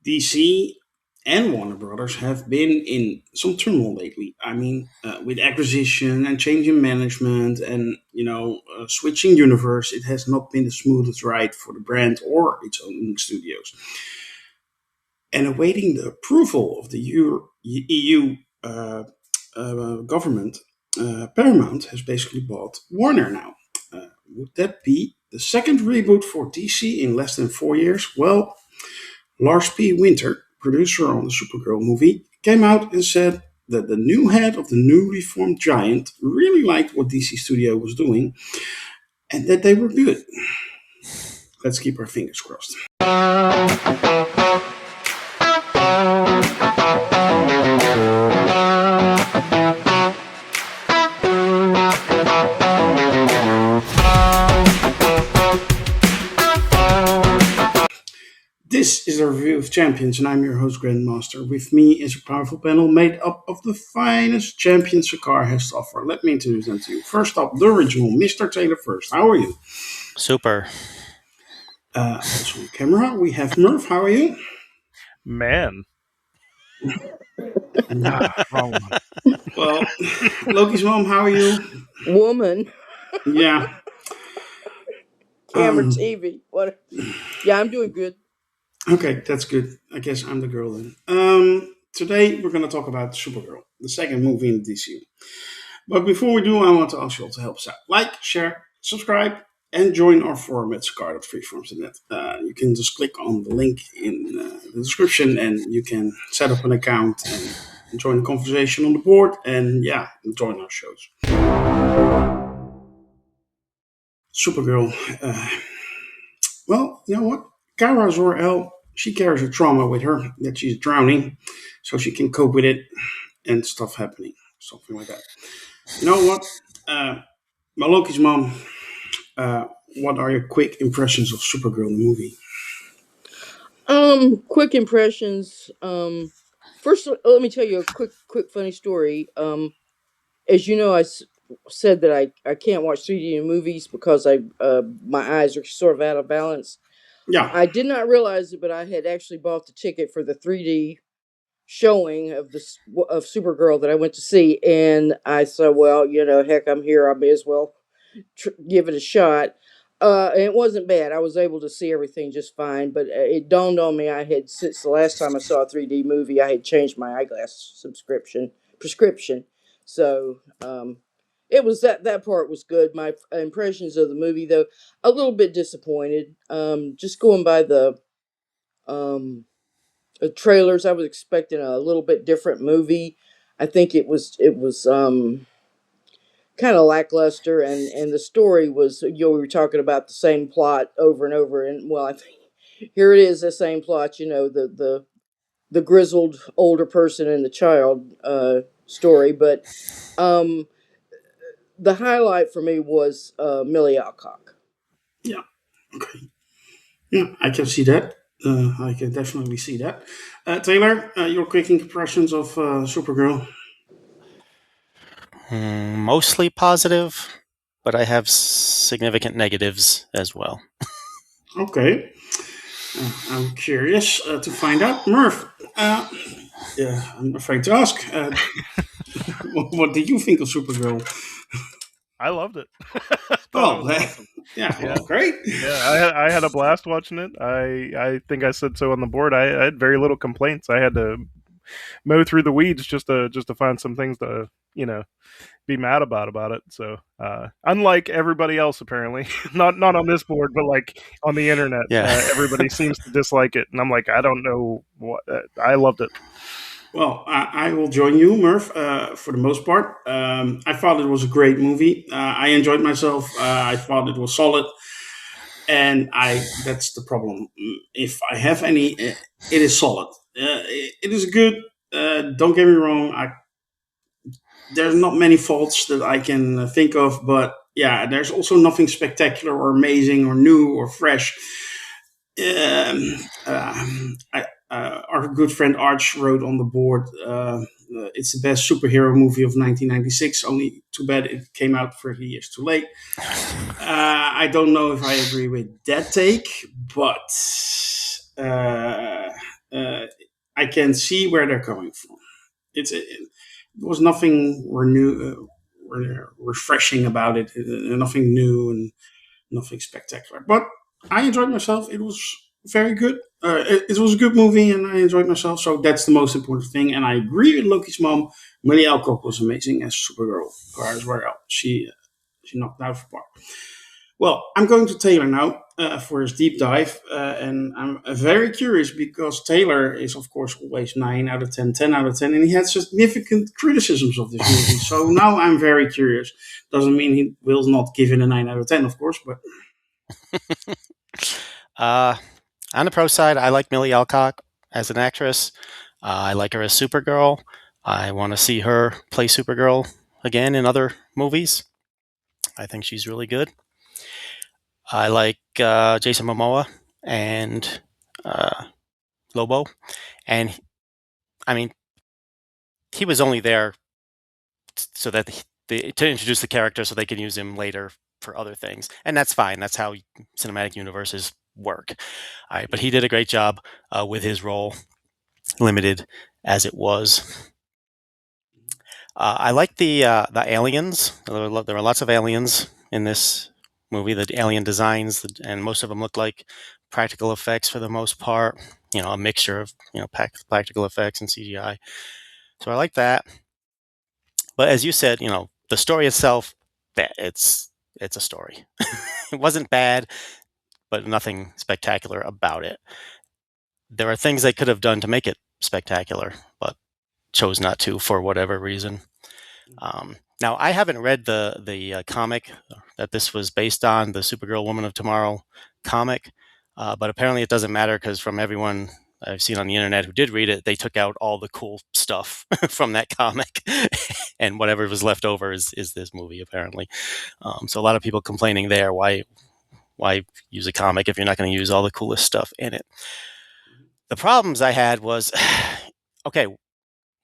DC and Warner Brothers have been in some turmoil lately. I mean, with acquisition and changing management and switching universe, it has not been the smoothest ride for the brand or its own studios. And awaiting the approval of the EU government, Paramount has basically bought Warner now. Would that be the second reboot for DC in less than 4 years? Well, Lars P. Winter, producer on the Supergirl movie, came out and said that the new head of the newly formed giant really liked what DC Studio was doing and that they were good. Let's keep our fingers crossed. This is a review of Champions, and I'm your host, Grandmaster. With me is a powerful panel made up of the finest champions Sakar has to offer. Let me introduce them to you. First up, the original, Mr. Taylor first. How are you? Super. Also on camera, we have Merv. How are you? Man. Wrong one. Well, Loki's mom, how are you? Woman. Yeah. Camera TV. What? Yeah, I'm doing good. Okay, that's good. I guess I'm the girl then. Today we're going to talk about Supergirl, the second movie in the DCU. But before we do, I want to ask you all to help us out. Like, share, subscribe, and join our forum at scar.freeforums.net. You can just click on the link in the description and you can set up an account and join the conversation on the board and join our shows. Supergirl. Well, you know what? Kara Zor-El, she carries a trauma with her that she's drowning, so she can cope with it and stuff happening, something like that. You know what? Maloki's mom, what are your quick impressions of Supergirl the movie? Quick impressions. First, let me tell you a quick funny story. As you know, said that I can't watch 3D movies because my eyes are sort of out of balance. Yeah. I did not realize it, but I had actually bought the ticket for the 3D showing of Supergirl that I went to see, and I said, well, heck, I'm here. I may as well give it a shot. It wasn't bad. I was able to see everything just fine, but it dawned on me since the last time I saw a 3D movie, I had changed my eyeglass prescription. So it was that part was good. My impressions of the movie, though, a little bit disappointed. Just going by the trailers, I was expecting a little bit different movie. I think it was kind of lackluster, and the story was, we were talking about the same plot over and over, and well, I think here it is, the same plot. The grizzled older person and the child story, but um, the highlight for me was Millie Alcock. Yeah. Okay. Yeah, I can see that. I can definitely see that. Taylor, your quick impressions of Supergirl? Mostly positive, but I have significant negatives as well. Okay. I'm curious to find out. Murph, I'm afraid to ask. What did you think of Supergirl? I loved it. Oh, awesome. Yeah, great. Yeah, I had a blast watching it. I think I said so on the board. I had very little complaints. I had to mow through the weeds just to find some things to be mad about it. So unlike everybody else, apparently, not on this board, but like on the internet, everybody seems to dislike it, and I'm like, I don't know what. I loved it. Well, I will join you, Murph, for the most part. I thought it was a great movie. I enjoyed myself. I thought it was solid. And that's the problem. If I have any, it is solid. It is good. Don't get me wrong. There's not many faults that I can think of, but yeah, there's also nothing spectacular or amazing or new or fresh. Our good friend Arch wrote on the board, it's the best superhero movie of 1996. Only too bad it came out 30 years too late. I don't know if I agree with that take, but I can see where they're coming from. It was nothing refreshing about it, nothing new and nothing spectacular. But I enjoyed myself. It was very good. It was a good movie, and I enjoyed myself. So that's the most important thing. And I agree with Loki's mom. Millie Alcock was amazing as Supergirl as well. She knocked out for part. Well, I'm going to Taylor now for his deep dive, and I'm very curious because Taylor is, of course, always 9 out of 10, 10 out of 10, and he had significant criticisms of this movie. So now I'm very curious. Doesn't mean he will not give it a 9 out of 10, of course, but On the pro side, I like Millie Alcock as an actress. I like her as Supergirl. I want to see her play Supergirl again in other movies. I think she's really good. I like Jason Momoa and Lobo. And I mean, he was only there so that to introduce the character so they can use him later for other things. And that's fine. That's how cinematic universes work. All right, but he did a great job with his role, limited as it was. I like the aliens. There were lots of aliens in this movie. The alien designs, and most of them look like practical effects for the most part. A mixture of practical effects and CGI. So I like that. But as you said, the story itself, it's a story. It wasn't bad, but nothing spectacular about it. There are things they could have done to make it spectacular, but chose not to for whatever reason. Now, I haven't read the comic that this was based on, the Supergirl Woman of Tomorrow comic, but apparently it doesn't matter because from everyone I've seen on the internet who did read it, they took out all the cool stuff from that comic, and whatever was left over is this movie apparently. So a lot of people complaining there, why use a comic if you're not going to use all the coolest stuff in it? The problems I had was, okay,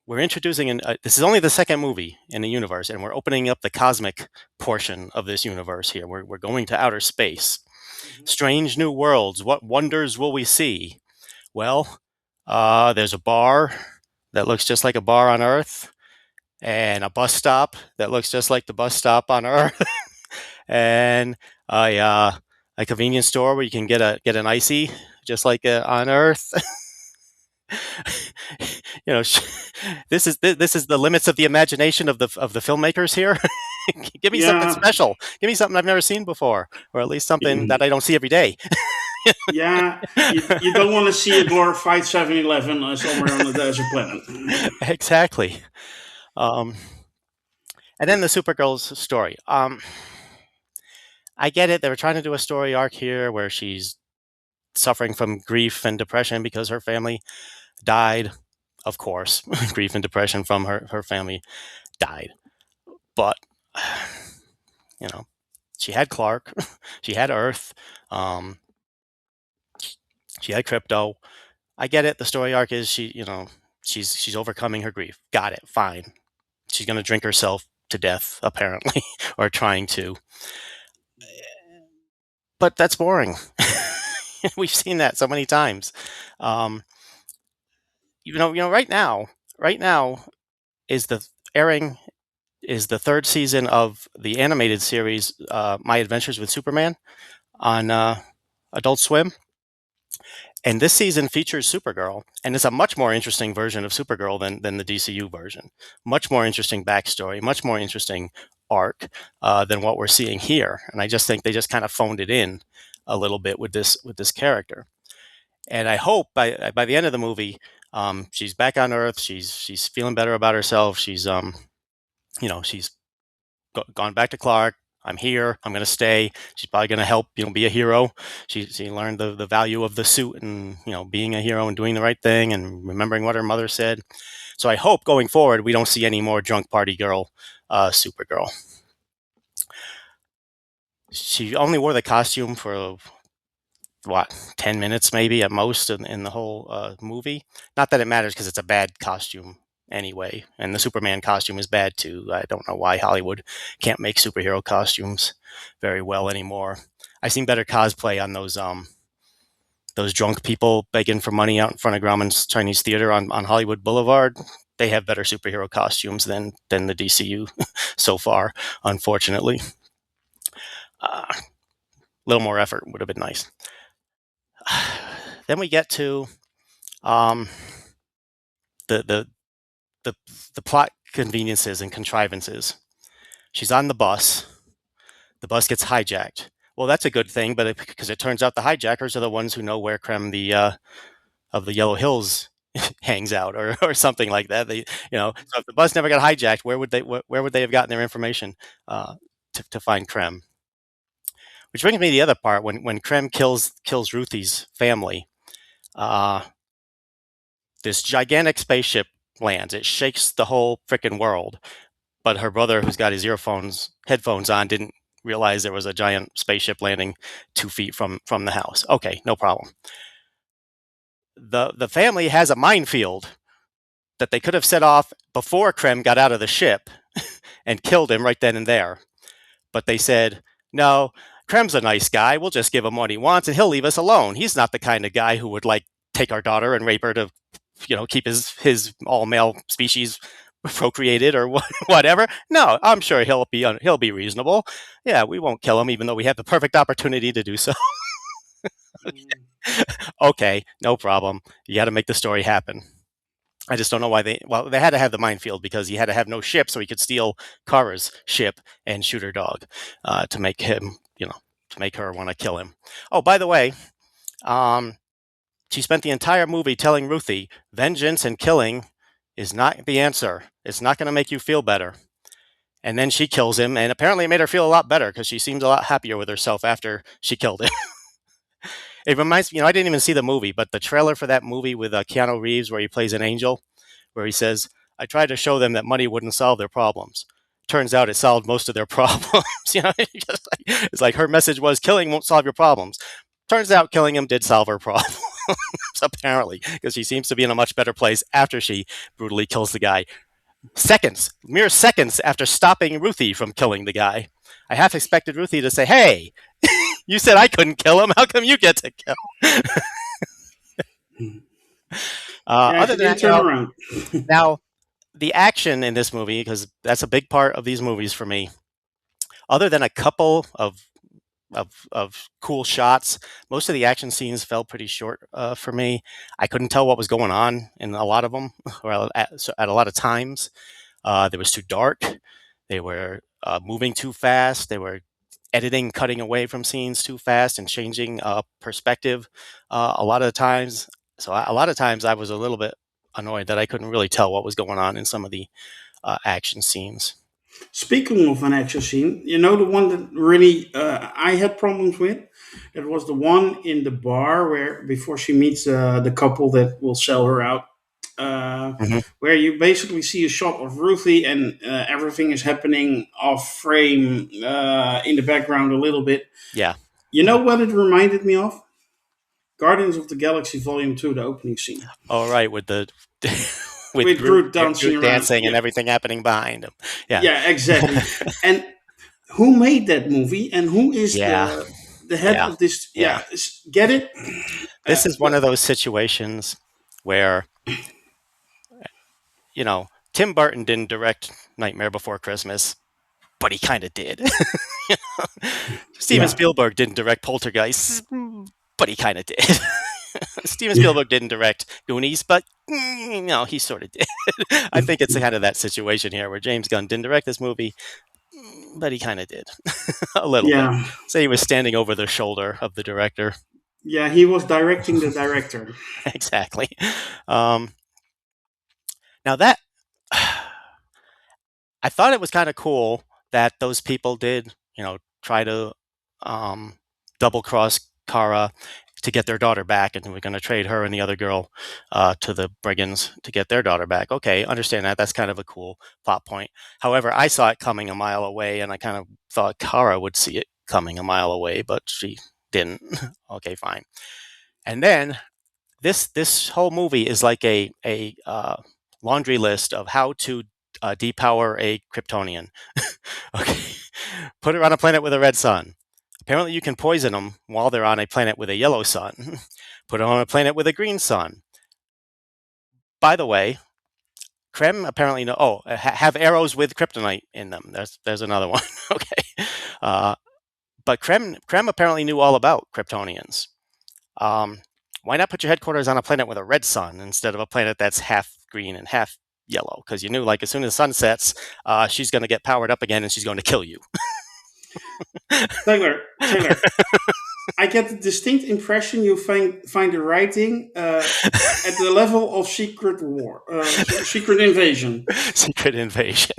we're introducing this is only the second movie in the universe, and we're opening up the cosmic portion of this universe here. We're going to outer space. Strange new worlds. What wonders will we see? Well, there's a bar that looks just like a bar on Earth, and a bus stop that looks just like the bus stop on Earth, and a convenience store where you can get an icy just like on Earth. This is the limits of the imagination of the filmmakers here. Give me something special. Give me something I've never seen before, or at least something that I don't see every day. Yeah, you don't want to see a glorified 7-Eleven somewhere on the desert planet. Exactly. And then the Supergirl's story. I get it. They were trying to do a story arc here where she's suffering from grief and depression because her family died. Of course, grief and depression from her family died. But, she had Clark, she had Earth, she had Crypto. I get it. The story arc is she's overcoming her grief. Got it. Fine. She's going to drink herself to death, apparently, or trying to. But that's boring. We've seen that so many times. Right now is the third season of the animated series, My Adventures with Superman, on Adult Swim. And this season features Supergirl, and it's a much more interesting version of Supergirl than the DCU version. Much more interesting backstory, much more interesting arc than what we're seeing here. And I just think they just kind of phoned it in a little bit with this character. And I hope by the end of the movie, she's back on Earth. She's feeling better about herself. She's she's gone back to Clark. I'm here. I'm going to stay. She's probably going to help, be a hero. She learned the value of the suit and, being a hero and doing the right thing and remembering what her mother said. So I hope going forward, we don't see any more drunk party girl, Supergirl. She only wore the costume for 10 minutes maybe at most in the whole movie. Not that it matters because it's a bad costume anyway, and the Superman costume is bad too. I don't know why Hollywood can't make superhero costumes very well anymore. I've seen better cosplay on those those drunk people begging for money out in front of Grauman's Chinese Theater on Hollywood Boulevard, they have better superhero costumes than the DCU so far, unfortunately. A little more effort would have been nice. Then we get to um, the, the the the plot conveniences and contrivances. She's on the bus. The bus gets hijacked. Well, that's a good thing, but because it turns out the hijackers are the ones who know where Krem of the Yellow Hills hangs out, or something like that. So if the bus never got hijacked, where would they have gotten their information to find Krem? Which brings me to the other part when Krem kills Ruthie's family. This gigantic spaceship lands. It shakes the whole freaking world. But her brother, who's got his headphones on, didn't realize there was a giant spaceship landing 2 feet from the house. Okay, no problem. The family has a minefield that they could have set off before Krem got out of the ship and killed him right then and there. But they said, no, Krem's a nice guy. We'll just give him what he wants and he'll leave us alone. He's not the kind of guy who would take our daughter and rape her to keep his all male species procreated or whatever. No, I'm sure he'll be reasonable. Yeah, we won't kill him even though we have the perfect opportunity to do so. Okay, no problem. You got to make the story happen. I just don't know why they had to have the minefield because he had to have no ship so he could steal Kara's ship and shoot her dog to make him, to make her want to kill him. Oh, by the way, she spent the entire movie telling Ruthie, vengeance and killing is not the answer. It's not going to make you feel better. And then she kills him, and apparently it made her feel a lot better because she seems a lot happier with herself after she killed him. It reminds me, I didn't even see the movie, but the trailer for that movie with Keanu Reeves where he plays an angel, where he says, I tried to show them that money wouldn't solve their problems. Turns out it solved most of their problems. It's like her message was killing won't solve your problems. Turns out killing him did solve her problems, apparently, because she seems to be in a much better place after she brutally kills the guy. Mere seconds after stopping Ruthie from killing the guy. I half expected Ruthie to say, hey, you said I couldn't kill him. How come you get to kill? Other than that, now, the action in this movie, because that's a big part of these movies for me, other than a couple of cool shots, most of the action scenes fell pretty short for me. I couldn't tell what was going on in a lot of them, or at a lot of times. It was too dark. They were moving too fast. They were cutting away from scenes too fast and changing perspective a lot of the times. So a lot of times I was a little bit annoyed that I couldn't really tell what was going on in some of the action scenes. Speaking of an action scene, the one that really I had problems with? It was the one in the bar where before she meets the couple that will sell her out. Where you basically see a shot of Ruthie and everything is happening off frame in the background a little bit. Yeah. You know what it reminded me of? Guardians of the Galaxy Volume 2, the opening scene. Oh, right, with the... with Groot dancing and everything happening behind him. Yeah, exactly. And who made that movie and who is the head of this? Yeah, get it? This is one of those situations where, Tim Burton didn't direct Nightmare Before Christmas, but he kind of did. Steven Spielberg didn't direct Poltergeist, but he kind of did. Steven Spielberg didn't direct Goonies, but he sort of did. I think it's kind of that situation here where James Gunn didn't direct this movie, but he kind of did. A little bit. So he was standing over the shoulder of the director. Yeah, he was directing the director. Exactly. Now that I thought it was kind of cool that those people did, try to double cross Kara to get their daughter back, and we're going to trade her and the other girl to the brigands to get their daughter back. Okay, understand that. That's kind of a cool plot point. However, I saw it coming a mile away, and I kind of thought Kara would see it coming a mile away, but she didn't. Okay, fine. And then this whole movie is like a laundry list of how to depower a Kryptonian. Okay, put her on a planet with a red sun. Apparently, you can poison them while they're on a planet with a yellow sun. Put it on a planet with a green sun. By the way, Krem apparently have arrows with kryptonite in them. There's another one. Okay, but Krem apparently knew all about Kryptonians. Why not put your headquarters on a planet with a red sun instead of a planet that's half green and half yellow? Because you knew, like, as soon as the sun sets, she's going to get powered up again and she's going to kill you. Taylor, I get the distinct impression you find the writing at the level of Secret Invasion. Secret Invasion.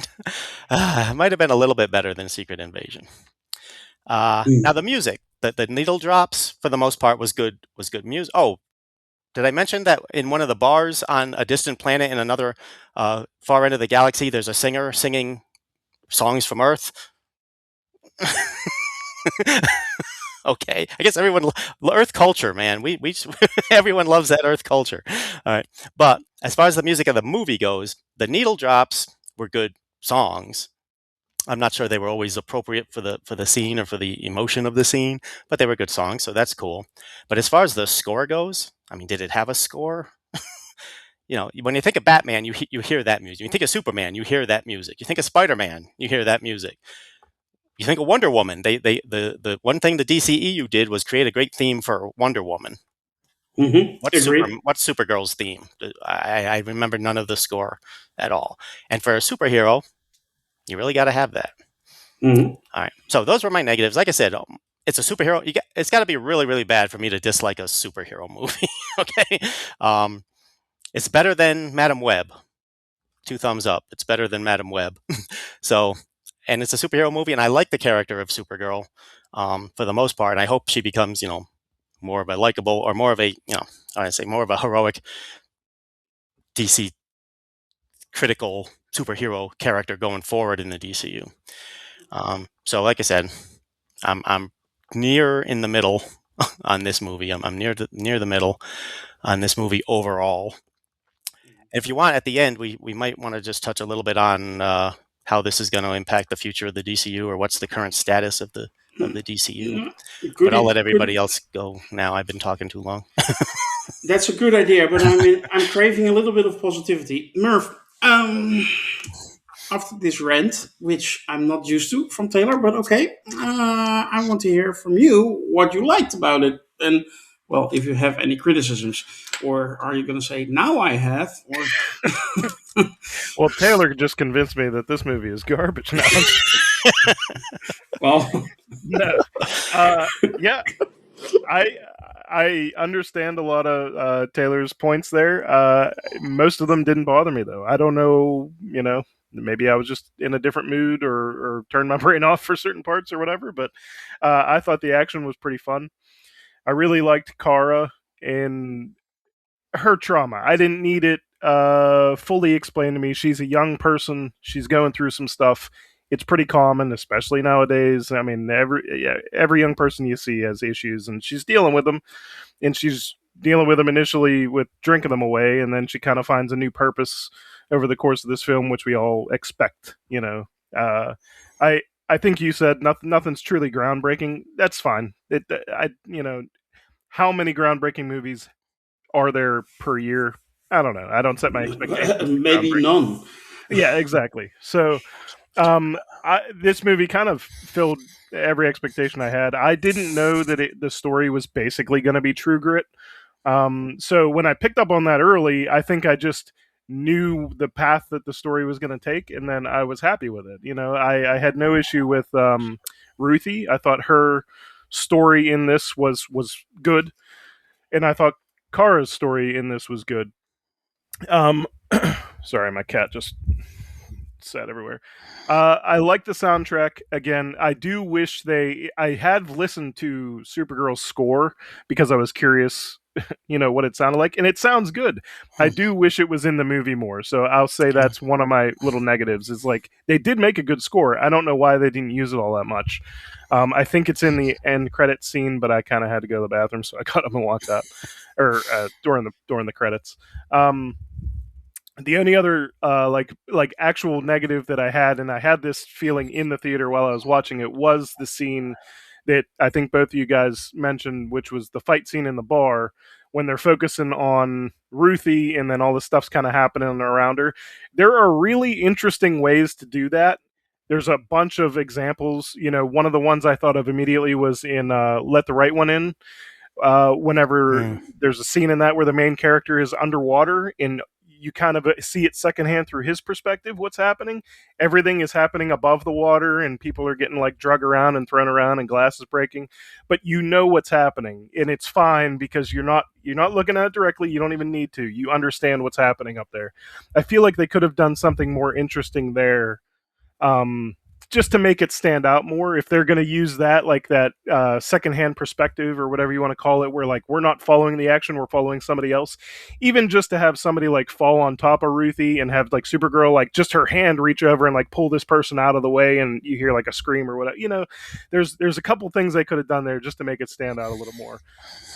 Might have been a little bit better than Secret Invasion. Now the music, the needle drops for the most part was good music. Oh, did I mention that in one of the bars on a distant planet in another far end of the galaxy, there's a singer singing songs from Earth? Okay, I guess everyone Earth culture, man. We everyone loves that Earth culture. All right, but as far as the music of the movie goes, the needle drops were good songs. I'm not sure they were always appropriate for the scene or for the emotion of the scene, but they were good songs, so that's cool. But as far as the score goes, I mean, did it have a score? When you think of Batman, you hear that music. You think of Superman, you hear that music. You think of Spider-Man, you hear that music. You think of Wonder Woman. The one thing the DCEU did was create a great theme for Wonder Woman. Mm-hmm. What's Supergirl's theme? I remember none of the score at all. And for a superhero, you really got to have that. Mm-hmm. All right. So those were my negatives. Like I said, it's a superhero. It's got to be really, really bad for me to dislike a superhero movie. Okay. It's better than Madam Web. 2 thumbs up. It's better than Madam Web. So, and it's a superhero movie, and I like the character of Supergirl for the most part. And I hope she becomes, more of a likable or more of a, more of a heroic DC critical superhero character going forward in the DCU. So, like I said, I'm near in the middle on this movie. I'm near the middle on this movie overall. If you want, at the end, we might want to just touch a little bit on how this is going to impact the future of the DCU, or what's the current status of the DCU. But I'll let everybody else go now. I've been talking too long. That's a good idea, but I'm craving a little bit of positivity. Merv, after this rant, which I'm not used to from Taylor, but okay, I want to hear from you what you liked about it. And, well, if you have any criticisms, or are you going to say, now I have? Or Well, Taylor just convinced me that this movie is garbage now. Well, No. Yeah, I understand a lot of Taylor's points there. Most of them didn't bother me, though. I don't know, maybe I was just in a different mood or turned my brain off for certain parts or whatever, but I thought the action was pretty fun. I really liked Kara and her trauma. I didn't need it fully explained to me. She's a young person. She's going through some stuff. It's pretty common, especially nowadays. I mean, every young person you see has issues, and she's dealing with them. And she's dealing with them initially with drinking them away, and then she kind of finds a new purpose over the course of this film, which we all expect. I think you said nothing's truly groundbreaking. That's fine. How many groundbreaking movies are there per year? I don't know. I don't set my expectations. maybe none. Yeah, exactly. So, this movie kind of filled every expectation I had. I didn't know that the story was basically going to be True Grit. So when I picked up on that early, I think I just knew the path that the story was going to take, and then I was happy with it. I had no issue with Ruthie. I thought her story in this was good, and I thought Kara's story in this was good. Sorry, my cat just sat everywhere. I like the soundtrack. Again, I do wish I had listened to Supergirl's score because I was curious, what it sounded like, and it sounds good. I do wish it was in the movie more. So I'll say that's one of my little negatives. Is like they did make a good score. I don't know why they didn't use it all that much. I think it's in the end credit scene, but I kind of had to go to the bathroom, so I got up and watched that, or during the credits. The only other like actual negative that I had, and I had this feeling in the theater while I was watching it, was the scene that I think both of you guys mentioned, which was the fight scene in the bar when they're focusing on Ruthie and then all this stuff's kind of happening around her. There are really interesting ways to do that. There's a bunch of examples. One of the ones I thought of immediately was in Let the Right One In. Whenever there's a scene in that where the main character is underwater and you kind of see it secondhand through his perspective, what's happening. Everything is happening above the water and people are getting like drug around and thrown around and glass is breaking, but you know what's happening and it's fine because you're not looking at it directly. You don't even need to. You understand what's happening up there. I feel like they could have done something more interesting there, um, just to make it stand out more. If they're going to use that, like that secondhand perspective or whatever you want to call it, where like we're not following the action, we're following somebody else. Even just to have somebody like fall on top of Ruthie and have like Supergirl like just her hand reach over and like pull this person out of the way, and you hear like a scream or whatever. There's a couple things they could have done there just to make it stand out a little more.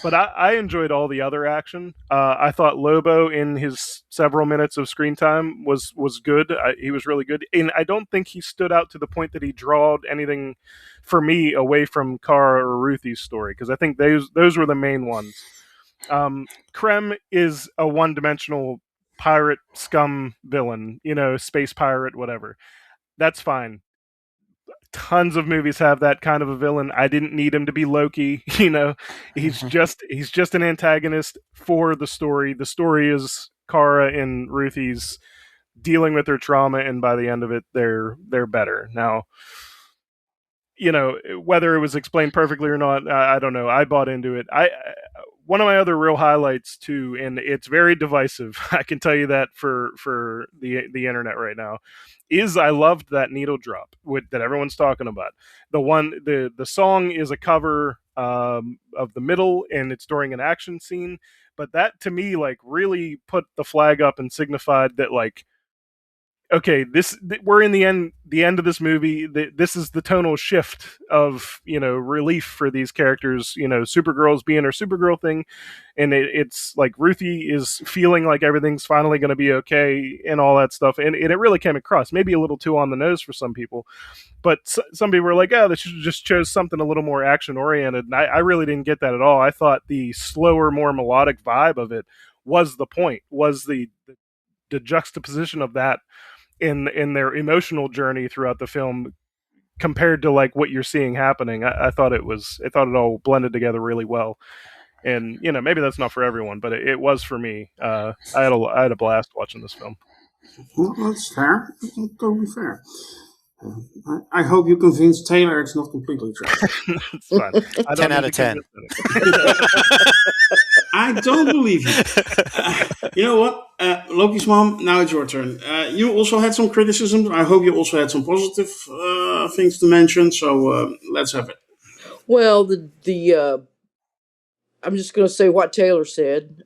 But I enjoyed all the other action. I thought Lobo in his several minutes of screen time was good. He was really good, and I don't think he stood out to the point that he drawed anything for me away from Kara or Ruthie's story, because I think those were the main ones. Krem is a one-dimensional pirate scum villain, space pirate, whatever. That's fine. Tons of movies have that kind of a villain. I didn't need him to be Loki. He's just an antagonist for the story. The story is Kara and Ruthie's dealing with their trauma, and by the end of it, they're better. Now, whether it was explained perfectly or not, I don't know. I bought into it. One of my other real highlights too, and it's very divisive. I can tell you that for the internet right now, is I loved that needle drop that everyone's talking about. The song is a cover of the middle, and it's during an action scene. But that to me like really put the flag up and signified that like, okay, we're in the end of this movie. This is the tonal shift of relief for these characters. Supergirl's being her Supergirl thing, and it's like Ruthie is feeling like everything's finally going to be okay and all that stuff. And it really came across, maybe a little too on the nose for some people, but some people were like, "Oh, they should just chose something a little more action oriented." And I really didn't get that at all. I thought the slower, more melodic vibe of it was the point. Was the juxtaposition of that in their emotional journey throughout the film compared to like what you're seeing happening. I thought it all blended together really well. And maybe that's not for everyone, but it was for me. I had a blast watching this film. Well, that's fair. That's totally fair. I hope you convinced Taylor it's not completely trash. It's fine. 10 out of 10. I don't believe you. You know what? Lokismom, now it's your turn. You also had some criticisms. I hope you also had some positive things to mention. So let's have it. Well, I'm just going to say what Taylor said.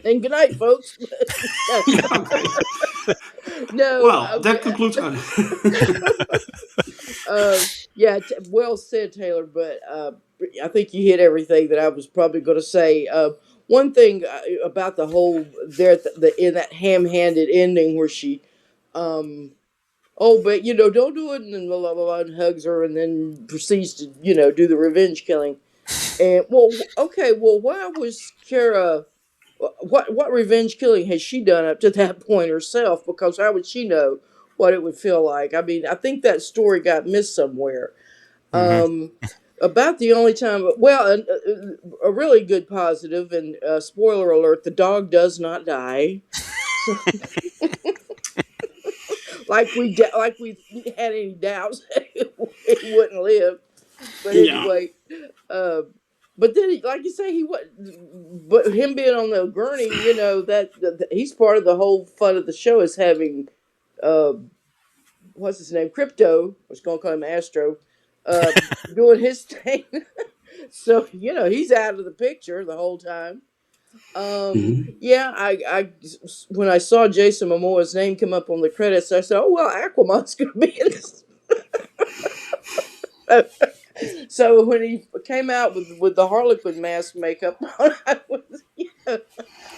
And good night, folks. Okay. No. Well, that concludes. Yeah, well said, Taylor. But I think you hit everything that I was probably going to say. One thing about the whole there in that ham-handed ending where she, oh, but don't do it, and then blah blah blah, and hugs her, and then proceeds to do the revenge killing. And okay, why was Kara? What revenge killing has she done up to that point herself? Because how would she know what it would feel like? I mean, I think that story got missed somewhere. About the only time, well, a really good positive, and spoiler alert: the dog does not die. So, like we had any doubts it wouldn't live. But anyway, but then, like you say, but him being on the gurney, that he's part of the whole fun of the show is having, uh, what's his name, Crypto. I was going to call him Astro, doing his thing. So he's out of the picture the whole time. Yeah, I when I saw Jason Momoa's name come up on the credits, I said, "Oh well, Aquaman's going to be in this." So when he came out with the Harlequin mask makeup on, I was,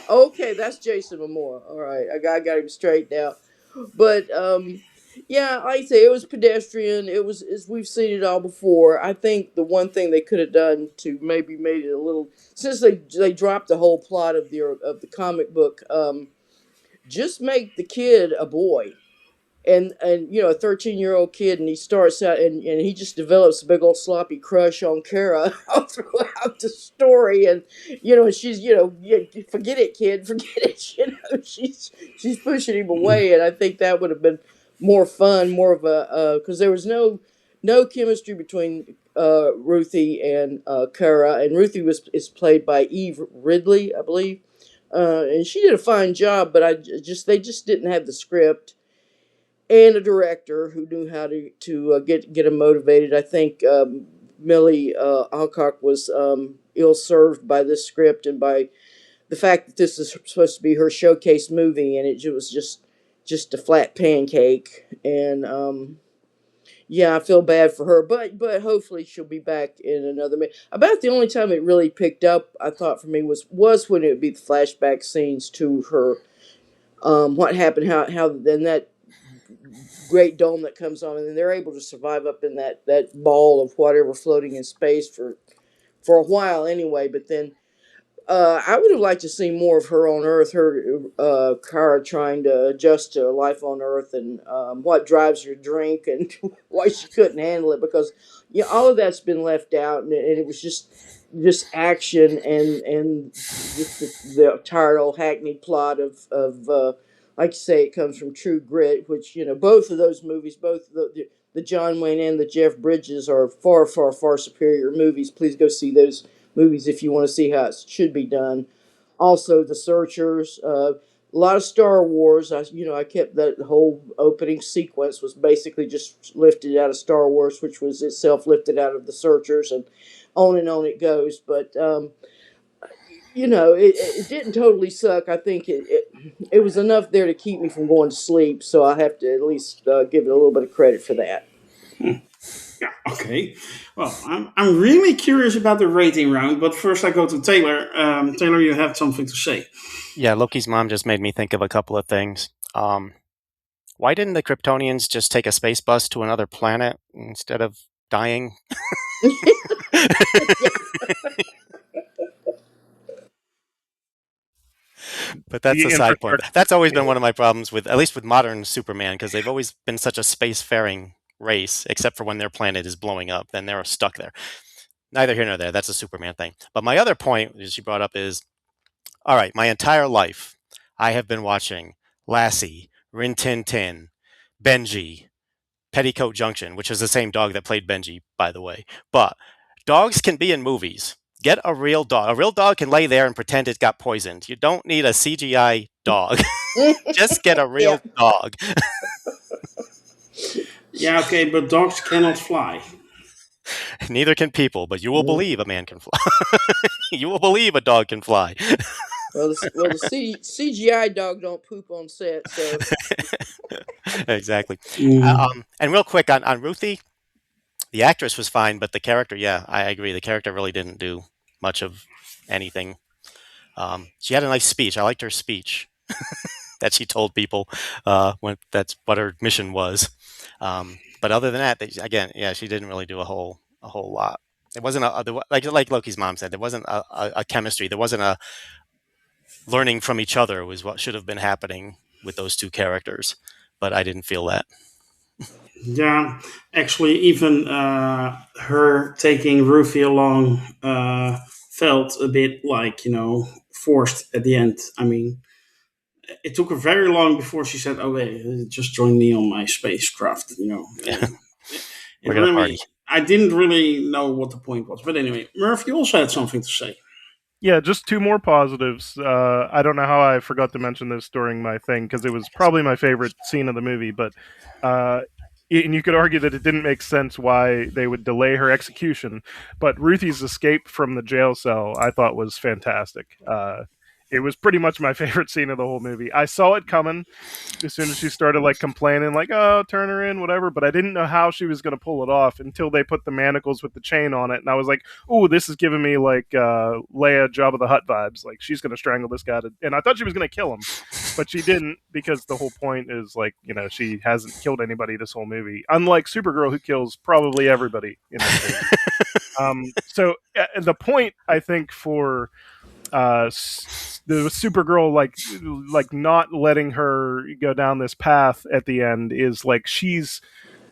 okay, that's Jason Momoa. All right, I got him straight now. But Yeah, like I say, it was pedestrian. It was, as we've seen it all before. I think the one thing they could have done to maybe made it a little, since they dropped the whole plot of the comic book, just make the kid a boy, and you know, a 13-year-old kid, and he starts out, and he just develops a big old sloppy crush on Kara all throughout the story. And you know, she's, you know, yeah, forget it, kid, forget it. You know, she's pushing him away, and I think that would have been more fun, more of a, because there was no chemistry between Ruthie and Kara, and Ruthie was is played by Eve Ridley, I believe. And she did a fine job, but they just didn't have the script and a director who knew how to get him motivated. I think Millie Alcock was ill served by this script and by the fact that this is supposed to be her showcase movie, and it was just a flat pancake. And yeah, I feel bad for her, but hopefully she'll be back in another. About the only time it really picked up, I thought, for me was when it would be the flashback scenes to her. What happened? How then that great dome that comes on, and then they're able to survive up in that ball of whatever floating in space for a while anyway. But then I would have liked to see more of her on Earth, her Kara trying to adjust to life on Earth, and what drives her drink, and why she couldn't handle it, because yeah, all of that's been left out, and it was just action and just the tired old hackneyed plot of like you say, it comes from True Grit, which, you know, both of those movies, both the John Wayne and the Jeff Bridges, are far, far, far superior movies. Please go see those movies if you want to see how it should be done. Also, The Searchers, a lot of Star Wars. I kept that whole opening sequence was basically just lifted out of Star Wars, which was itself lifted out of The Searchers, and on it goes. But you know, it didn't totally suck. I think it was enough there to keep me from going to sleep. So I have to at least give it a little bit of credit for that. Yeah, okay. Well, I'm really curious about the rating round, but first I go to Taylor. Taylor, you have something to say. Yeah, Loki's mom just made me think of a couple of things. Why didn't the Kryptonians just take a space bus to another planet instead of dying? Yeah. But that's a The side point. infrastructure. That's always been one of my problems with, at least with modern Superman, because they've always been such a spacefaring race, except for when their planet is blowing up, then they're stuck there. Neither here nor there. That's a Superman thing. But my other point, as you brought up, is all right, my entire life, I have been watching Lassie, Rin Tin Tin, Benji, Petticoat Junction, which is the same dog that played Benji, by the way. But dogs can be in movies. Get a real dog. A real dog can lay there and pretend it got poisoned. You don't need a CGI dog. Just get a Yeah. real dog. Yeah, okay, but dogs cannot fly. Neither can people, but you will believe a man can fly. You will believe a dog can fly. Well, the CGI dog don't poop on set, so Exactly. Mm. And real quick on Ruthie, the actress was fine, but the character, yeah, I agree. The character really didn't do much of anything. She had a nice speech. I liked her speech that she told people when that's what her mission was. But other than that, again, yeah, she didn't really do a whole lot. It wasn't like Loki's mom said. There wasn't a chemistry. There wasn't a learning from each other. Was what should have been happening with those two characters. But I didn't feel that. Yeah, actually, even her taking Rufy along felt a bit like, forced at the end. I mean, it took her very long before she said, "Okay, just join me on my spacecraft." Yeah, It we're gonna party. really, I didn't really know what the point was. But anyway, Murph, you also had something to say. Yeah, just two more positives. I don't know how I forgot to mention this during my thing because it was probably my favorite scene of the movie. But and you could argue that it didn't make sense why they would delay her execution. But Ruthie's escape from the jail cell, I thought, was fantastic. It was pretty much my favorite scene of the whole movie. I saw it coming as soon as she started like complaining, like, "Oh, turn her in, whatever." But I didn't know how she was going to pull it off until they put the manacles with the chain on it, and I was like, "Oh, this is giving me like Leia Jabba the Hutt vibes. Like she's going to strangle this guy," and I thought she was going to kill him. but she didn't, because the whole point is, like, she hasn't killed anybody this whole movie, unlike Supergirl, who kills probably everybody in this movie. So the point, I think, for the Supergirl, like not letting her go down this path at the end, is like,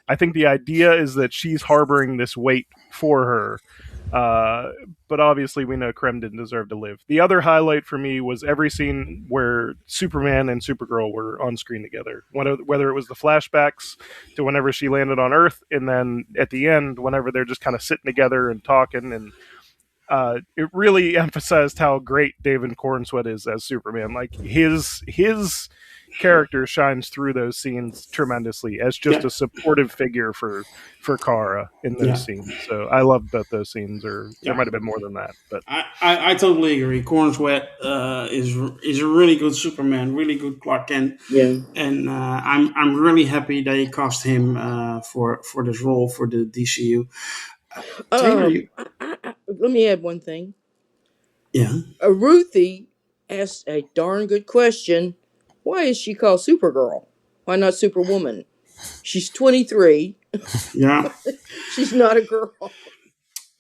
I think the idea is that she's harboring this weight for her. But obviously we know Krem didn't deserve to live. The other highlight for me was every scene where Superman and Supergirl were on screen together. Whether it was the flashbacks to whenever she landed on Earth, and then at the end, whenever they're just kind of sitting together and talking, and it really emphasized how great David Cornsweet is as Superman. Like, his character shines through those scenes tremendously as just a supportive figure for Kara in those scenes. So I love both those scenes, or there might have been more than that. But I totally agree. Cornsweet is a really good Superman, really good Clark Kent. Yeah. And I'm really happy they cast him for this role for the DCU. Taylor, Let me add one thing. yeah. Ruthie asked a darn good question. Why is she called Supergirl? Why not Superwoman? She's 23. Yeah. She's not a girl.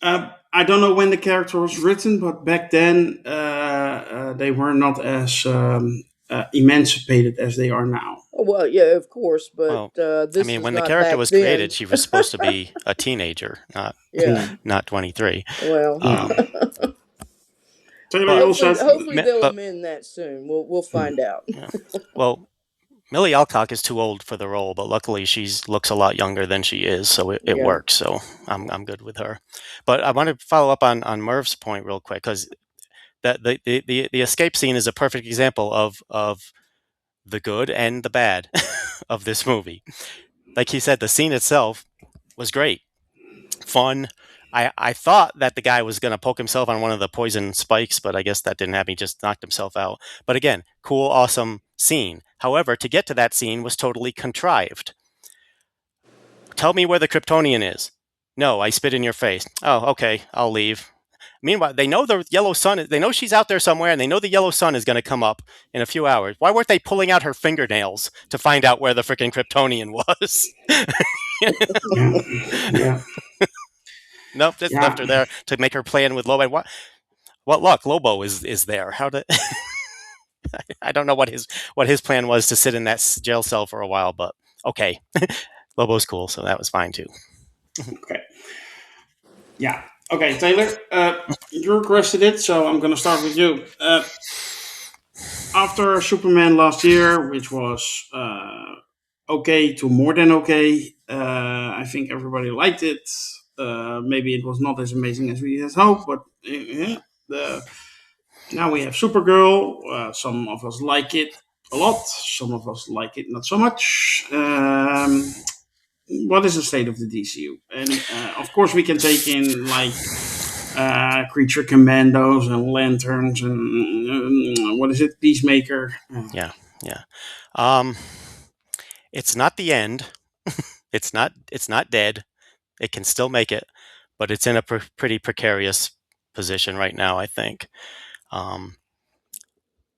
I don't know when the character was written, but back then they were not as emancipated as they are now. Oh, well, yeah, of course, but Well, this when is the not character back was then. created, she was supposed to be a teenager, not 23. Well, Taylor, you also hopefully they'll but- amend that soon. We'll find out. Yeah. Well, Millie Alcock is too old for the role, but luckily she looks a lot younger than she is, so it works. So I'm good with her. But I want to follow up on Merv's point real quick, because the escape scene is a perfect example of the good and the bad of this movie. Like he said, the scene itself was great, fun. I thought that the guy was going to poke himself on one of the poison spikes, but I guess that didn't happen. He just knocked himself out. But again, cool, awesome scene. However, to get to that scene was totally contrived. Tell me where the Kryptonian is. No, I spit in your face. Oh, okay, I'll leave. Meanwhile, they know the yellow sun. They know she's out there somewhere, and they know the yellow sun is going to come up in a few hours. Why weren't they pulling out her fingernails to find out where the freaking Kryptonian was? yeah. Nope, just left her there to make her plan with Lobo. What luck? Lobo is there. How did I don't know what his plan was to sit in that jail cell for a while, but okay, Lobo's cool, so that was fine too. Okay. Yeah. Okay, Taylor, you requested it, so I'm going to start with you. After Superman last year, which was okay to more than okay, I think everybody liked it. Maybe it was not as amazing as we had hoped, but now we have Supergirl. Some of us like it a lot. Some of us like it not so much. What is the state of the DCU? And of course, we can take in like Creature Commandos and Lanterns and what is it, Peacemaker? Yeah. It's not the end. It's not dead. It can still make it, but it's in a pretty precarious position right now, I think.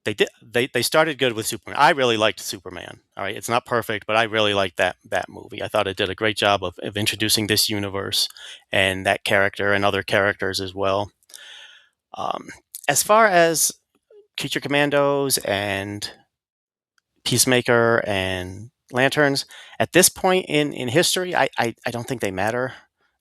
They started good with Superman. I really liked Superman. All right, it's not perfect, but I really liked that movie. I thought it did a great job of introducing this universe and that character and other characters as well. As far as Creature Commandos and Peacemaker and Lanterns, at this point in history, I don't think they matter.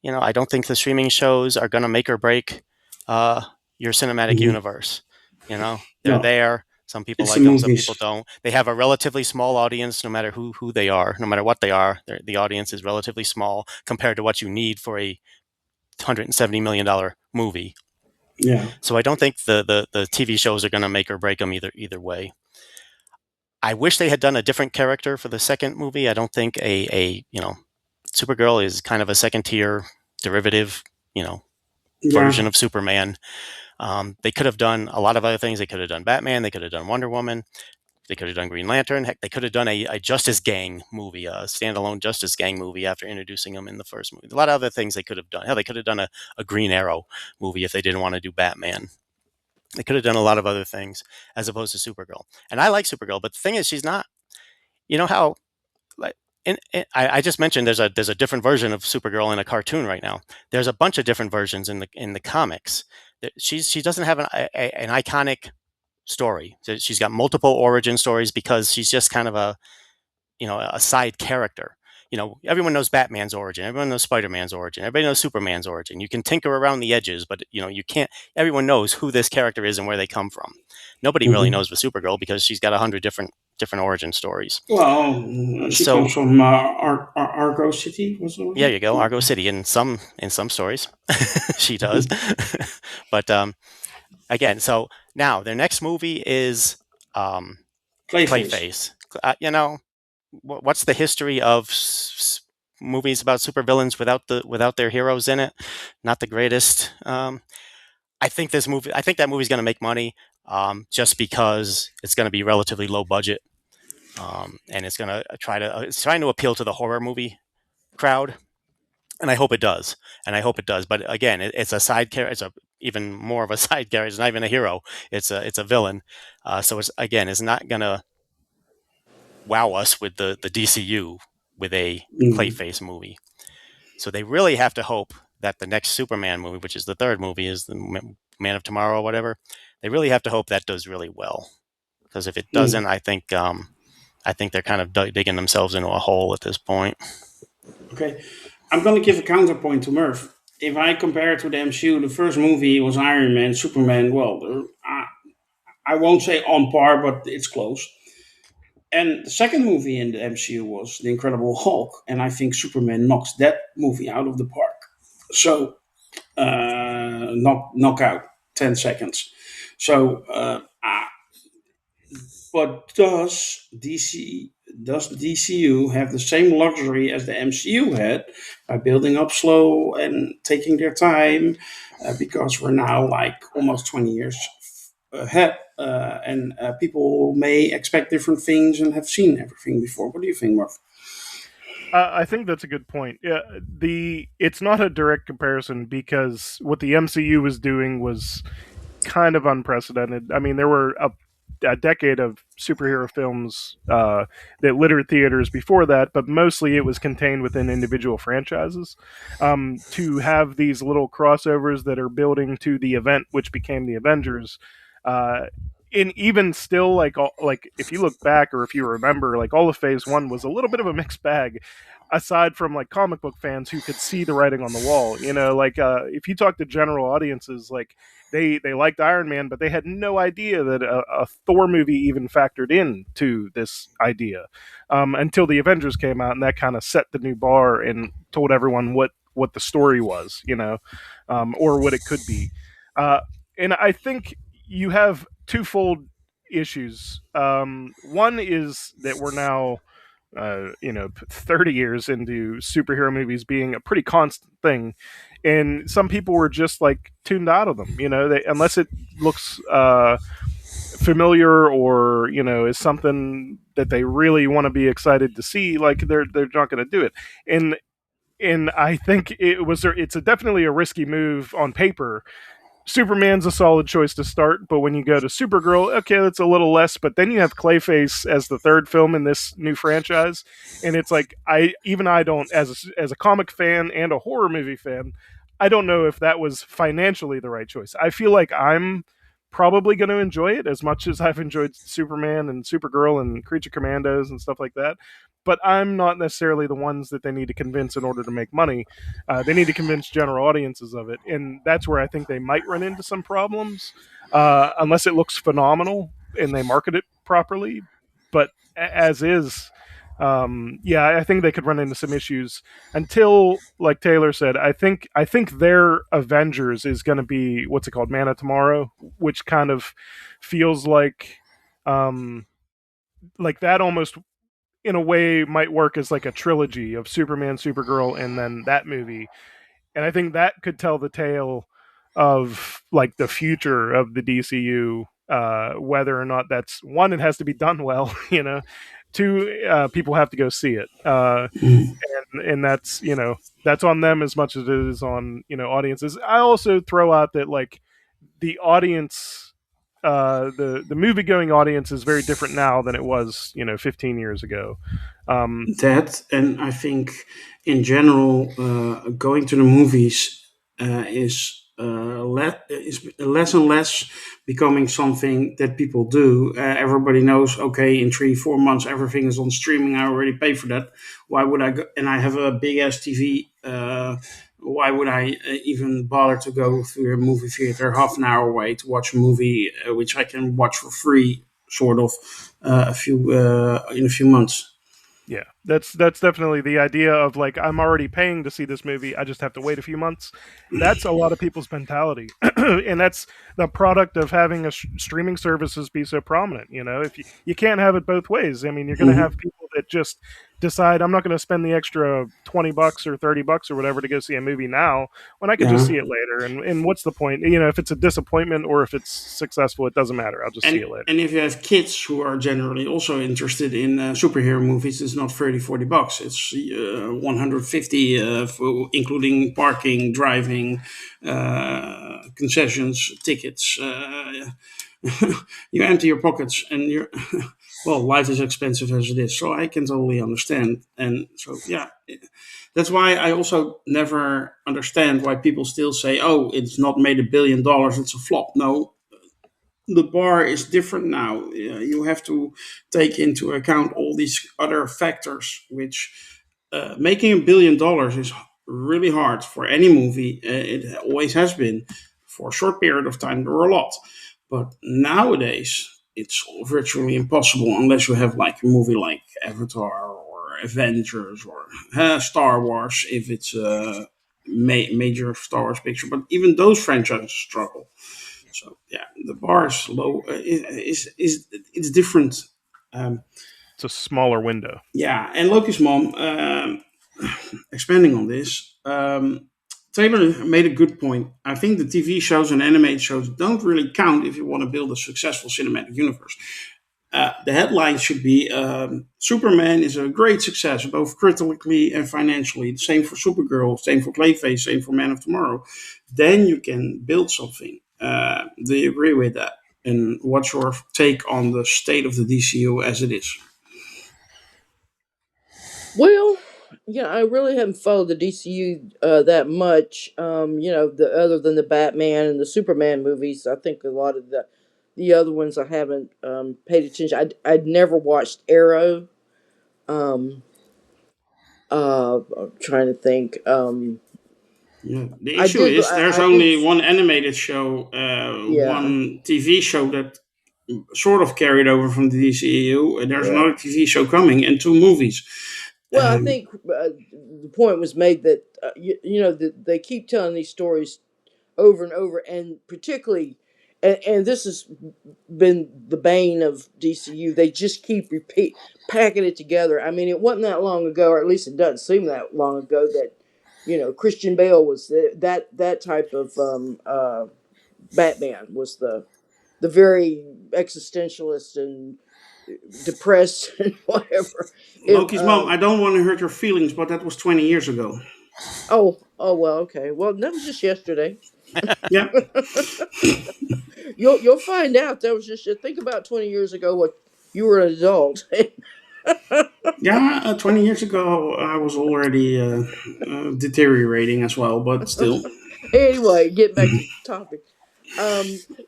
I don't think the streaming shows are going to make or break your cinematic universe. They're there. Some people like them, some people don't. They have a relatively small audience, no matter who they are, no matter what they are. The audience is relatively small compared to what you need for a $170 million movie. Yeah. So I don't think the TV shows are going to make or break them either way. I wish they had done a different character for the second movie. I don't think a Supergirl is kind of a second tier derivative, version of Superman. They could have done a lot of other things. They could have done Batman. They could have done Wonder Woman. They could have done Green Lantern. Heck, they could have done a Justice Gang movie, a standalone Justice Gang movie after introducing them in the first movie. A lot of other things they could have done. Hell, they could have done a Green Arrow movie if they didn't want to do Batman. They could have done a lot of other things as opposed to Supergirl. And I like Supergirl, but the thing is, she's not. You know how, like, I just mentioned there's a different version of Supergirl in a cartoon right now. There's a bunch of different versions in the comics. She doesn't have an iconic story. She's got multiple origin stories because she's just kind of a side character. Everyone knows Batman's origin. Everyone knows Spider-Man's origin. Everybody knows Superman's origin. You can tinker around the edges, but you can't. Everyone knows who this character is and where they come from. Nobody really knows with Supergirl because she's got 100 different origin stories. Well, she comes from Argo City. Yeah, you go, Argo City. In some stories, she does. But again, so now their next movie is Clayface. What's the history of movies about supervillains without their heroes in it? Not the greatest. I think that movie's going to make money, just because it's going to be relatively low budget, and it's going to it's trying to appeal to the horror movie crowd, and I hope it does. But again, it's a side character. It's even more of a side character. It's not even a hero. It's a villain. So it's not going to wow us with the DCU with a Clayface movie. So they really have to hope that the next Superman movie, which is the third movie, is the Man of Tomorrow or whatever. They really have to hope that does really well, because if it doesn't, I think they're kind of digging themselves into a hole at this point. Okay, I'm going to give a counterpoint to Merv. If I compare it to the MCU, the first movie was Iron Man, Superman. Well, I won't say on par, but it's close. And the second movie in the MCU was The Incredible Hulk, and I think Superman knocks that movie out of the park. So, knock out 10 seconds. So, but does DCU have the same luxury as the MCU had by building up slow and taking their time? Because we're now like almost 20 years ahead, and people may expect different things and have seen everything before. What do you think, Marv? I think that's a good point. Yeah, it's not a direct comparison because what the MCU was doing was kind of unprecedented. I mean, there were a decade of superhero films that littered theaters before that, but mostly it was contained within individual franchises. To have these little crossovers that are building to the event, which became the Avengers, and even still, like if you look back or if you remember, like all of Phase One was a little bit of a mixed bag. Aside from like comic book fans who could see the writing on the wall, if you talk to general audiences, like they liked Iron Man, but they had no idea that a Thor movie even factored into this idea until the Avengers came out, and that kind of set the new bar and told everyone what the story was, or what it could be. And I think you have twofold issues. One is that we're now 30 years into superhero movies being a pretty constant thing, and some people were just like tuned out of them. Unless it looks familiar or is something that they really want to be excited to see, like they're not going to do it. And I think it's definitely a risky move on paper. Superman's a solid choice to start, but when you go to Supergirl, okay, that's a little less. But then you have Clayface as the third film in this new franchise, and it's like I don't, as a comic fan and a horror movie fan, I don't know if that was financially the right choice. I feel like I'm probably going to enjoy it as much as I've enjoyed Superman and Supergirl and Creature Commandos and stuff like that. But I'm not necessarily the ones that they need to convince in order to make money. They need to convince general audiences of it, and that's where I think they might run into some problems, unless it looks phenomenal and they market it properly. But as is, I think they could run into some issues until, like Taylor said, I think their Avengers is going to be what's it called, Man of Tomorrow, which kind of feels like that almost in a way might work as like a trilogy of Superman, Supergirl, and then that movie. And I think that could tell the tale of like the future of the DCU, whether or not that's one, it has to be done well, two, people have to go see it. And that's, that's on them as much as it is on, audiences. I also throw out that like the audience the movie going audience is very different now than it was 15 years ago. That, and I think in general, going to the movies is less and less becoming something that people do. Everybody knows, okay, in 3 4 months everything is on streaming. I already pay for that. Why would I go? And I have a big ass TV. Why would I even bother to go to a movie theater half an hour away to watch a movie which I can watch for free, sort of, a few in a few months? Yeah, that's definitely the idea of like I'm already paying to see this movie. I just have to wait a few months. That's a lot of people's mentality, and that's the product of having streaming services be so prominent. If you can't have it both ways. I mean, you're going to have Hmm. people that just decide I'm not going to spend the extra $20 or $30 or whatever to go see a movie now when I could just Yeah, see it later. And what's the point? If it's a disappointment or if it's successful, it doesn't matter. I'll just see and it later. and if you have kids who are generally also interested in superhero movies, it's not 30 40 bucks. It's 150, including parking, driving, concessions, tickets. You empty your pockets, and you're well. Life is expensive as it is, so I can totally understand. And so, yeah, that's why I also never understand why people still say, "Oh, it's not made $1 billion; it's a flop." No, the bar is different now. You have to take into account all these other factors, which making $1 billion is really hard for any movie. It always has been. For a short period of time, there were a lot, but nowadays it's virtually impossible unless you have like a movie like Avatar or Avengers or Star Wars, if it's a major Star Wars picture. But even those franchises struggle. So yeah, the bar is low. Is it's different. Um, It's a smaller window. yeah, and Loki's mom, expanding on this, Taylor made a good point. I think the TV shows and animated shows don't really count if you want to build a successful cinematic universe. The headline should be Superman is a great success, both critically and financially. Same for Supergirl, same for Clayface, same for Man of Tomorrow. Then you can build something. Do you agree with that? And what's your take on the state of the DCU as it is? Well, yeah, I really haven't followed the DCU that much. The other than the Batman and the Superman movies, I think a lot of the other ones I haven't paid attention. I'd never watched Arrow. Um, I'm trying to think. Yeah. The I issue did. is there's I did. only one animated show, Yeah, one TV show that sort of carried over from the DCEU, and there's yeah. another TV show coming and two movies. Well, I Um, think the point was made that that they keep telling these stories over and over, and particularly, and this has been the bane of DCU. They just keep repeat packing it together. I mean, it wasn't that long ago, or at least it doesn't seem that long ago that Christian Bale was that type of Batman was the very existentialist and depressed and whatever. It, Loki's mom, I don't want to hurt your feelings, but that was 20 years ago. oh well, okay. Well, that was just yesterday. Yeah, You'll find out that was just think about 20 years ago what you were an adult. yeah, 20 years ago I was already deteriorating as well, but still. Anyway, get back to the topic.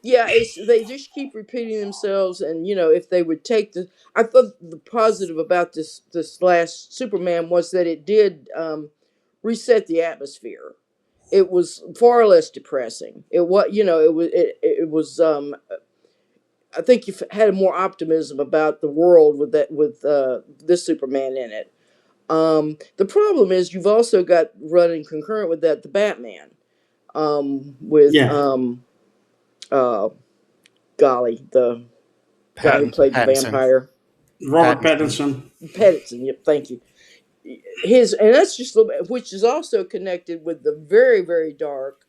Yeah, it's they just keep repeating themselves, and if they would take I thought the positive about this last Superman was that it did reset the atmosphere. It was far less depressing. It was I think you had more optimism about the world with this Superman in it. The problem is you've also got running concurrent with that the Batman with Yeah, uh, golly, the guy who played the Pattinson. vampire, Robert Pattinson. Pattinson. Pattinson. Yep, thank you. His and that's just a little bit, which is also connected with the very very dark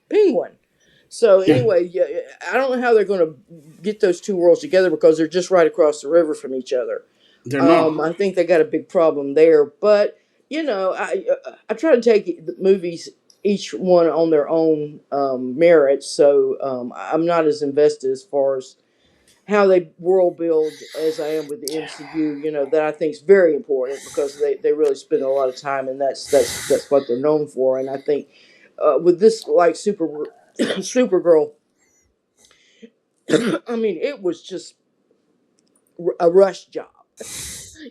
Penguin. So Yeah, anyway, yeah, I don't know how they're going to get those two worlds together because they're just right across the river from each other. they're not. I think they got a big problem there. But I try to take the movies each one on their own merits. So I'm not as invested as far as how they world build as I am with the MCU. That I think is very important because they really spend a lot of time, and that's what they're known for. And I think with this, like Supergirl, I mean, it was just a rush job.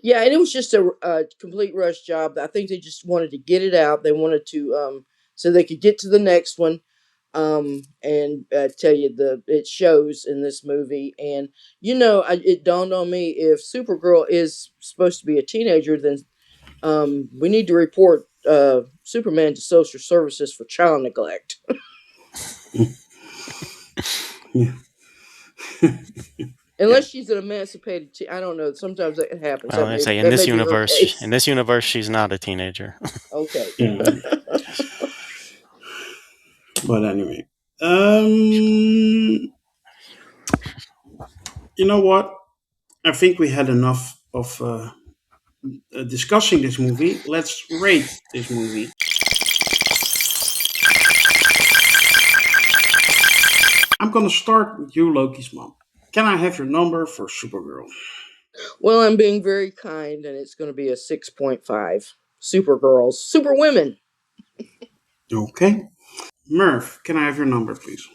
Yeah, and it was just a complete rush job. I think they just wanted to get it out. They wanted to so they could get to the next one. And tell you it shows in this movie. And it dawned on me, if Supergirl is supposed to be a teenager, then we need to report Superman to social services for child neglect. Yeah. Unless she's an emancipated I don't know. Sometimes that happens. Well, I say That may be her in case. this universe, she's not a teenager. Okay. Yeah. But anyway, you know what? I think we had enough of discussing this movie. Let's rate this movie. I'm gonna start with you, Loki's mom. Can I have your number for Supergirl? Well, I'm being very kind, and it's going to be a 6.5. Supergirls, Superwomen. Okay. Merv, can I have your number, please?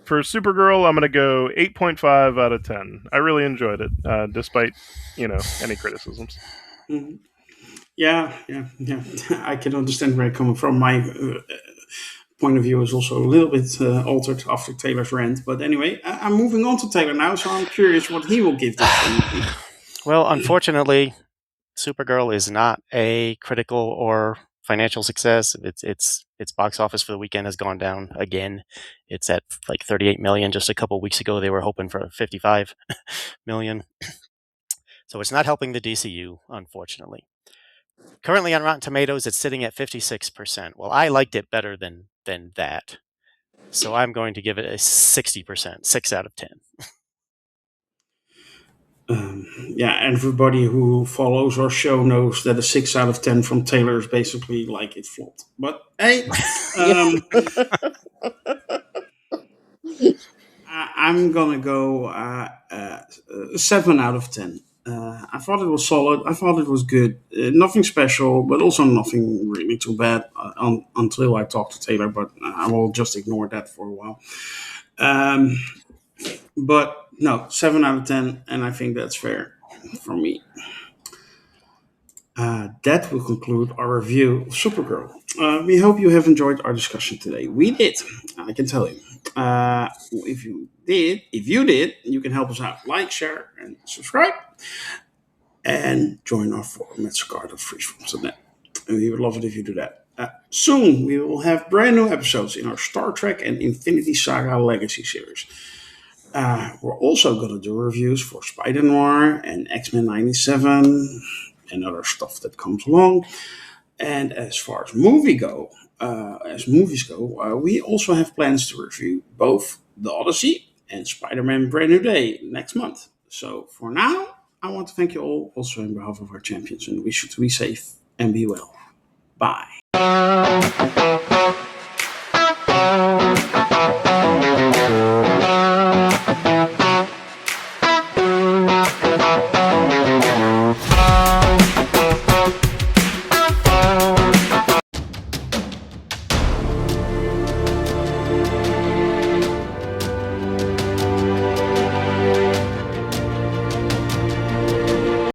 For Supergirl, I'm going to go 8.5 out of 10. I really enjoyed it, despite, any criticisms. Mm-hmm. Yeah. I can understand where you're coming from. My point of view is also a little bit altered after Taylor's rant. But anyway, I'm moving on to Taylor now, so I'm curious what he will give this movie. Well, unfortunately, Supergirl is not a critical or financial success. Its box office for the weekend has gone down again. It's at like 38 million. Just a couple of weeks ago, they were hoping for 55 million. So it's not helping the DCU, unfortunately. Currently on Rotten Tomatoes, it's sitting at 56%. Well, I liked it better than that. So I'm going to give it a 60%, 6 out of 10. Yeah, everybody who follows our show knows that a 6 out of 10 from Taylor is basically like it flopped. But hey, I'm gonna go 7 out of 10. I thought it was solid. I thought it was good. Nothing special, but also nothing really too bad until I talked to Taylor. But I will just ignore that for a while. But no, 7 out of 10, and I think that's fair for me. That will conclude our review of Supergirl. We hope you have enjoyed our discussion today. We did, I can tell you. If you did, you can help us out. Like, share, and subscribe. And join our forum at cigar.freeform.net. And we would love it if you do that. Soon, we will have brand new episodes in our Star Trek and Infinity Saga Legacy series. We're also going to do reviews for Spider Noir and X-Men 97 and other stuff that comes along. And as far as movies go, we also have plans to review both The Odyssey and Spider-Man Brand New Day next month. So for now, I want to thank you all, also on behalf of our champions, and we should be safe and be well. Bye.